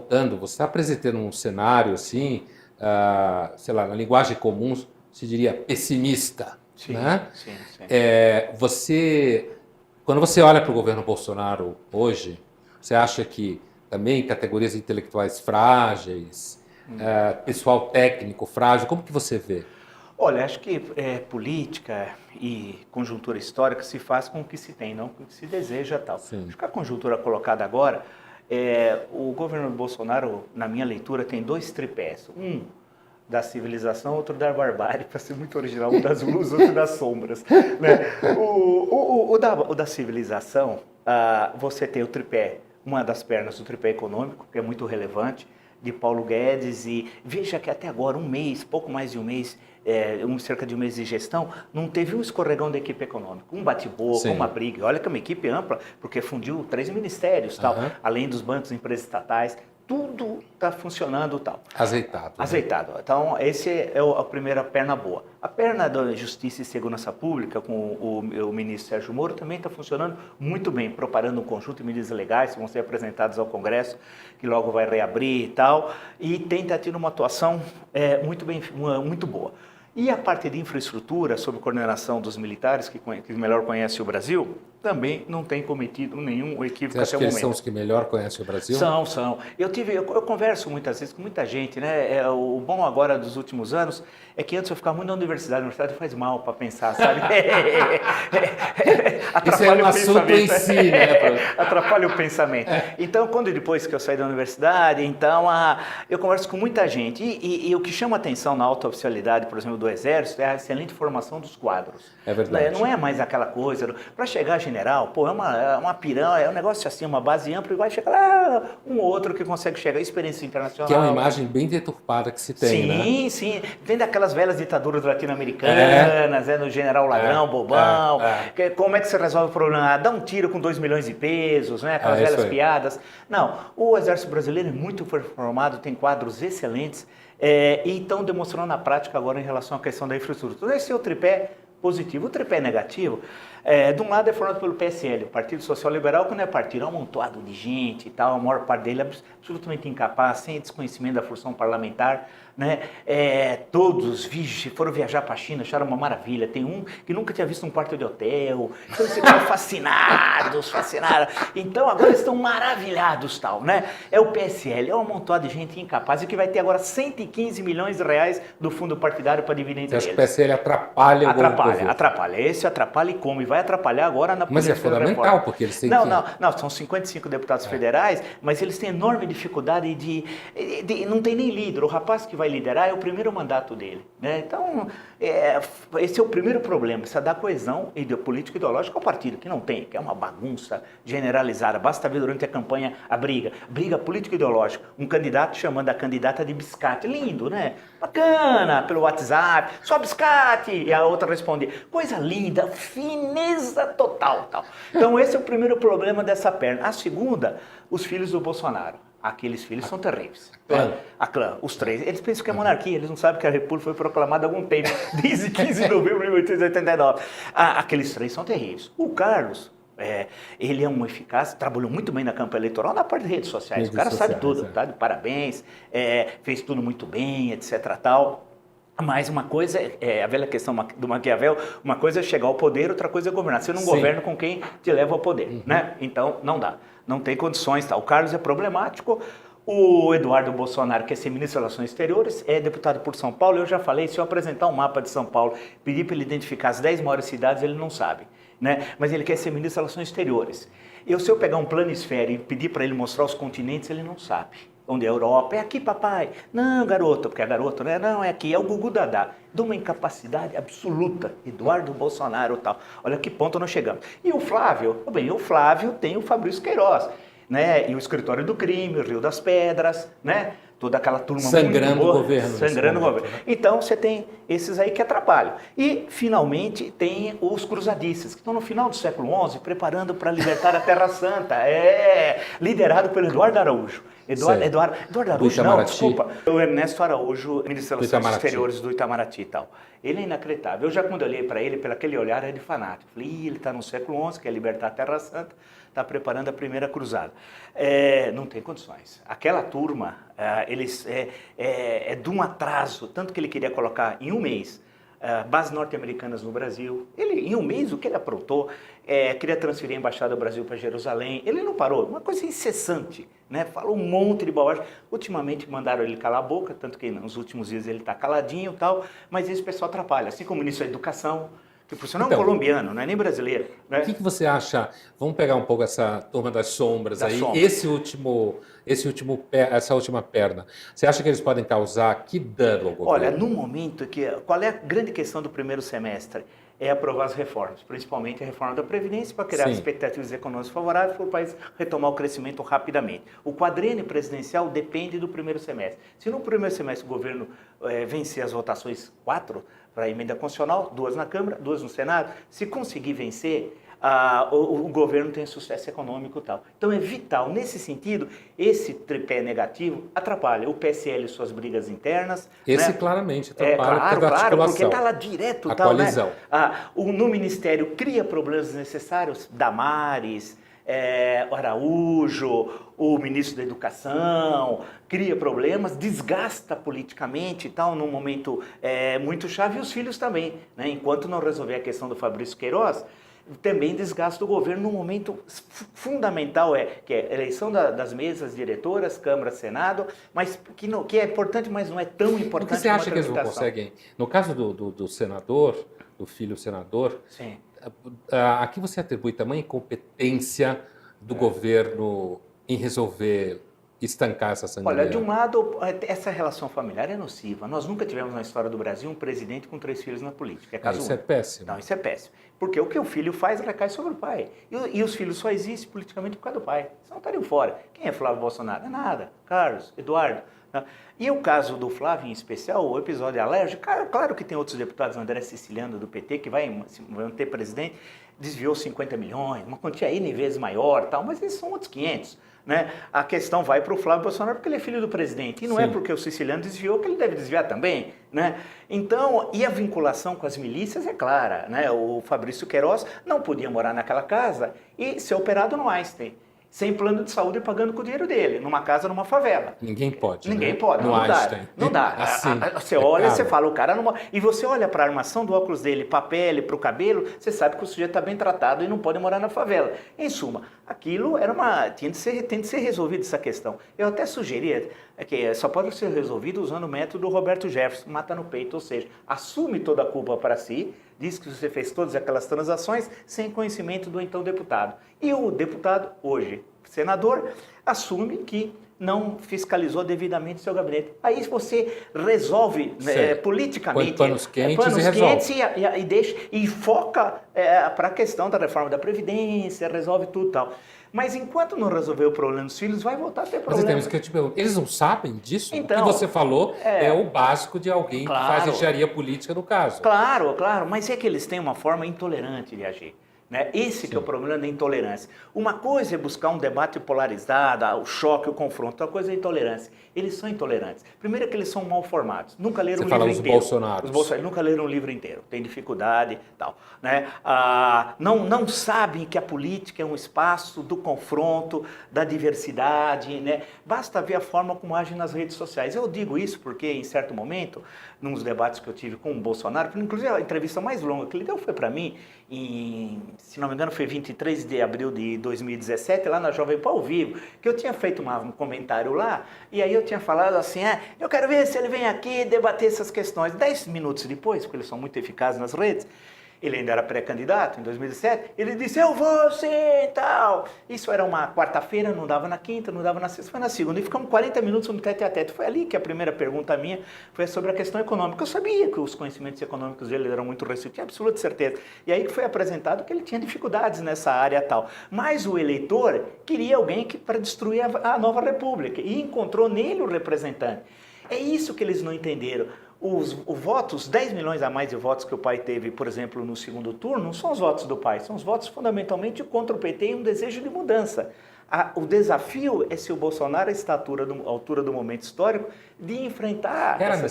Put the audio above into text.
Voltando, você está apresentando um cenário assim, sei lá, na linguagem comum se diria pessimista, Sim, né? sim, sim. Quando você olha para o governo Bolsonaro hoje, você acha que também categorias intelectuais frágeis, pessoal técnico frágil, como que você vê? Olha, acho que política e conjuntura histórica se faz com o que se tem, não com o que se deseja tal. Sim. Acho que a conjuntura colocada agora, o governo Bolsonaro, na minha leitura, tem dois tripés. Um da civilização, outro da barbárie, para ser muito original, um das luzes, outro das sombras. Né? O da civilização, você tem o tripé, uma das pernas do tripé econômico, que é muito relevante, de Paulo Guedes, e veja que até agora, um mês, pouco mais de um mês, cerca de um mês de gestão, não teve um escorregão da equipe econômica, um bate-boca, uma Sim. briga. Olha que é uma equipe ampla, porque fundiu 3 ministérios, tal, Aham. além dos bancos, empresas estatais, tudo está funcionando tal. Azeitado, né? Azeitado. Então, esse é a primeira perna boa. A perna da Justiça e Segurança Pública, com o ministro Sérgio Moro, também está funcionando muito bem, preparando um conjunto de medidas legais que vão ser apresentadas ao Congresso, que logo vai reabrir e tal, e tem tido uma atuação muito boa. E a parte de infraestrutura, sob coordenação dos militares, que melhor conhecem o Brasil, também não tem cometido nenhum equívoco Você acha até o que eles momento. são os que melhor conhecem o Brasil? São. Eu converso muitas vezes com muita gente, né? O bom agora dos últimos anos é que antes eu ficava muito na universidade. A universidade faz mal para pensar, sabe? Isso é um Atrapalha o assunto em pensamento. si, né? Atrapalha o pensamento. Então, depois que eu saí da universidade, então eu converso com muita gente. E o que chama atenção na alta oficialidade, por exemplo, do Exército, é a excelente formação dos quadros. É verdade. Não é mais aquela coisa, para chegar a general, pô, é uma pirâmide, é um negócio assim, uma base ampla, e vai chegar lá um outro que consegue chegar, experiência internacional. Que é uma imagem bem deturpada que se tem, né? Sim. Vem daquelas velhas ditaduras latino-americanas, no general ladrão, bobão. Como é que você resolve o problema? Dá um tiro com 2 milhões de pesos, né? Aquelas velhas piadas. Não, o Exército Brasileiro é muito formado, tem quadros excelentes, e estão demonstrando na prática agora em relação à questão da infraestrutura. Esse é o tripé positivo. O tripé negativo, de um lado é formado pelo PSL, o Partido Social Liberal, que não é partido, é um amontoado de gente e tal, a maior parte dele é absolutamente incapaz, sem desconhecimento da função parlamentar, né? Todos foram viajar para a China, acharam uma maravilha. Tem um que nunca tinha visto um quarto de hotel, então eles ficaram fascinados. Então agora eles estão maravilhados, tal, né? É o PSL, é um amontoado de gente incapaz, e que vai ter agora 115 milhões de reais do fundo partidário para dividir entre eles. Você acha que o PSL atrapalha o governo? Atrapalha. Esse atrapalha e come. Vai atrapalhar agora na política. Mas é fundamental, porque eles têm Não, são 55 deputados federais, mas eles têm enorme dificuldade não tem nem líder. O rapaz que vai liderar é o primeiro mandato dele, né? Então, esse é o primeiro problema, precisa dar coesão política e ideológica ao partido, que não tem, que é uma bagunça generalizada. Basta ver durante a campanha a briga política e ideológica, um candidato chamando a candidata de biscate, lindo, né? Bacana, pelo WhatsApp, só biscate, e a outra responde, coisa linda, fineza total, tal. Então esse é o primeiro problema dessa perna. A segunda, os filhos do Bolsonaro. Aqueles filhos são terríveis. A clã, os três. Eles pensam que é monarquia, eles não sabem que a República foi proclamada há algum tempo, desde 15 de novembro de 1889. Aqueles três são terríveis. O Carlos, ele é um eficaz, trabalhou muito bem na campanha eleitoral, na parte de redes sociais. O cara sabe tudo, tá? De parabéns, fez tudo muito bem, etc. tal. Mas uma coisa a velha questão do Maquiavel, uma coisa é chegar ao poder, outra coisa é governar. Você não governa com quem te leva ao poder, né? Então, não dá. Não tem condições, tá? O Carlos é problemático. O Eduardo Bolsonaro, que é ser ministro das Relações Exteriores, é deputado por São Paulo. Eu já falei, se eu apresentar um mapa de São Paulo, pedir para ele identificar as 10 maiores cidades, ele não sabe, né? Mas ele quer ser ministro das Relações Exteriores. Se eu pegar um planisfério e pedir para ele mostrar os continentes, ele não sabe. Onde é a Europa? É aqui, papai. Não, garoto, porque é garoto, né? Não, é aqui, é o Gugu Dadá. De uma incapacidade absoluta. Eduardo Bolsonaro e tal. Olha que ponto nós chegamos. E o Flávio? Bem, o Flávio tem o Fabrício Queiroz, né? E o Escritório do Crime, o Rio das Pedras, né? Toda aquela turma sangrando muito boa, o governo. Sangrando o governo. Né? Então, você tem esses aí que atrapalham. E, finalmente, tem os cruzadistas, que estão no final do século XI, preparando para libertar a Terra Santa. Liderado pelo Eduardo Araújo. Eduardo Araújo, não, desculpa. O Ernesto Araújo, ministro das Relações Exteriores do Itamaraty e tal. Ele é inacreditável. Eu já, quando olhei para ele, pelo aquele olhar, é de fanático. Falei, ele está no século XI, quer libertar a Terra Santa. está preparando a primeira cruzada. Não tem condições. Aquela turma, eles é de um atraso, tanto que ele queria colocar em um mês bases norte-americanas no Brasil. Ele, em um mês, o que ele aprontou, queria transferir a Embaixada do Brasil para Jerusalém. Ele não parou, uma coisa incessante, né? Falou um monte de bobagem. Ultimamente mandaram ele calar a boca, tanto que nos últimos dias ele está caladinho e tal, mas esse pessoal atrapalha, assim como o ministro da Educação, que por sinal é um colombiano, não é nem brasileiro. Né? O que você acha? Vamos pegar um pouco essa turma das sombras aí. Essa última perna. Você acha que eles podem causar que dano ao governo? Olha, no momento qual é a grande questão do primeiro semestre? É aprovar as reformas, principalmente a reforma da Previdência, para criar expectativas econômicas favoráveis para o país retomar o crescimento rapidamente. O quadrênio presidencial depende do primeiro semestre. Se no primeiro semestre o governo vencer as votações 4 para a emenda constitucional, 2 na Câmara, 2 no Senado, se conseguir vencer, o governo tem sucesso econômico e tal. Então é vital, nesse sentido, esse tripé negativo atrapalha o PSL e suas brigas internas. Esse né? claramente atrapalha Claro, porque está lá direto. A coalizão. Né? No Ministério cria problemas desnecessários, Damares, Araújo, o ministro da Educação, cria problemas, desgasta politicamente e tal, num momento muito chave, e os filhos também. Né? Enquanto não resolver a questão do Fabrício Queiroz, também desgasta o governo num momento fundamental, que é a eleição das mesas diretoras, Câmara, Senado, mas que é importante, mas não é tão importante. O que você acha que eles não conseguem? No caso do senador, do filho senador, Sim. Aqui você atribui tamanha incompetência do governo em resolver estancar essa sangria? Olha, de um lado, essa relação familiar é nociva. Nós nunca tivemos na história do Brasil um presidente com 3 filhos na política. É caso isso é péssimo. Não, isso é péssimo. Porque o que o filho faz recai sobre o pai. E os filhos só existem politicamente por causa do pai. Senão estariam fora. Quem é Flávio Bolsonaro? É nada. Carlos, Eduardo. Né? E o caso do Flávio, em especial, o episódio alérgico, claro que tem outros deputados, André Siciliano, do PT, que vai ter presidente, desviou 50 milhões, uma quantia N vezes maior, tal, mas esses são outros 500. Né? A questão vai para o Flávio Bolsonaro porque ele é filho do presidente, e não é porque o Siciliano desviou que ele deve desviar também. Né? Então, e a vinculação com as milícias é clara. Né? O Fabrício Queiroz não podia morar naquela casa e ser operado no Einstein, sem plano de saúde, pagando com o dinheiro dele, numa casa, numa favela. Ninguém pode. Ninguém né? pode, no não Einstein. dá. Não dá. Assim, você olha, você fala, o cara não... E você olha para a armação do óculos dele, para a pele, para o cabelo, você sabe que o sujeito está bem tratado e não pode morar na favela. Em suma, aquilo tinha de ser resolvido essa questão. Eu até sugeria que só pode ser resolvido usando o método Roberto Jefferson, mata no peito, ou seja, assume toda a culpa para si, diz que você fez todas aquelas transações sem conhecimento do então deputado. E o deputado, hoje senador, assume que não fiscalizou devidamente seu gabinete. Aí você resolve politicamente. Põe panos quentes e resolve. E foca para a questão da reforma da Previdência, resolve tudo e tal. Mas enquanto não resolver o problema dos filhos, vai voltar a ter problema. Mas eles não sabem disso? Então, o que você falou é o básico de alguém que faz engenharia política no caso. Claro, mas é que eles têm uma forma intolerante de agir. Né? Esse que é o problema da intolerância. Uma coisa é buscar um debate polarizado, o choque, o confronto. Outra coisa é a intolerância. Eles são intolerantes. Primeiro é que eles são mal formados. Nunca leram um livro inteiro. Os Bolsonaros nunca leram um livro inteiro. Tem dificuldade e tal. Né? Não sabem que a política é um espaço do confronto, da diversidade. Né? Basta ver a forma como agem nas redes sociais. Eu digo isso porque, em certo momento, nos debates que eu tive com o Bolsonaro, inclusive a entrevista mais longa que ele deu foi para mim, se não me engano, foi 23 de abril de 2017, lá na Jovem Pan ao vivo, que eu tinha feito um comentário lá, e aí eu tinha falado assim, eu quero ver se ele vem aqui debater essas questões. 10 minutos depois, porque eles são muito eficazes nas redes, ele ainda era pré-candidato, em 2017, ele disse, eu vou sim e tal. Isso era uma quarta-feira, não dava na quinta, não dava na sexta, foi na segunda. E ficamos 40 minutos no tete a tete. Foi ali que a primeira pergunta minha foi sobre a questão econômica. Eu sabia que os conhecimentos econômicos dele eram muito restritos, tinha absoluta certeza. E aí que foi apresentado que ele tinha dificuldades nessa área e tal. Mas o eleitor queria alguém para destruir a nova república e encontrou nele o representante. É isso que eles não entenderam. Os votos, 10 milhões a mais de votos que o pai teve, por exemplo, no segundo turno, não são os votos do pai, são os votos fundamentalmente contra o PT e um desejo de mudança. O desafio é se o Bolsonaro está à altura do momento histórico de enfrentar... Era essas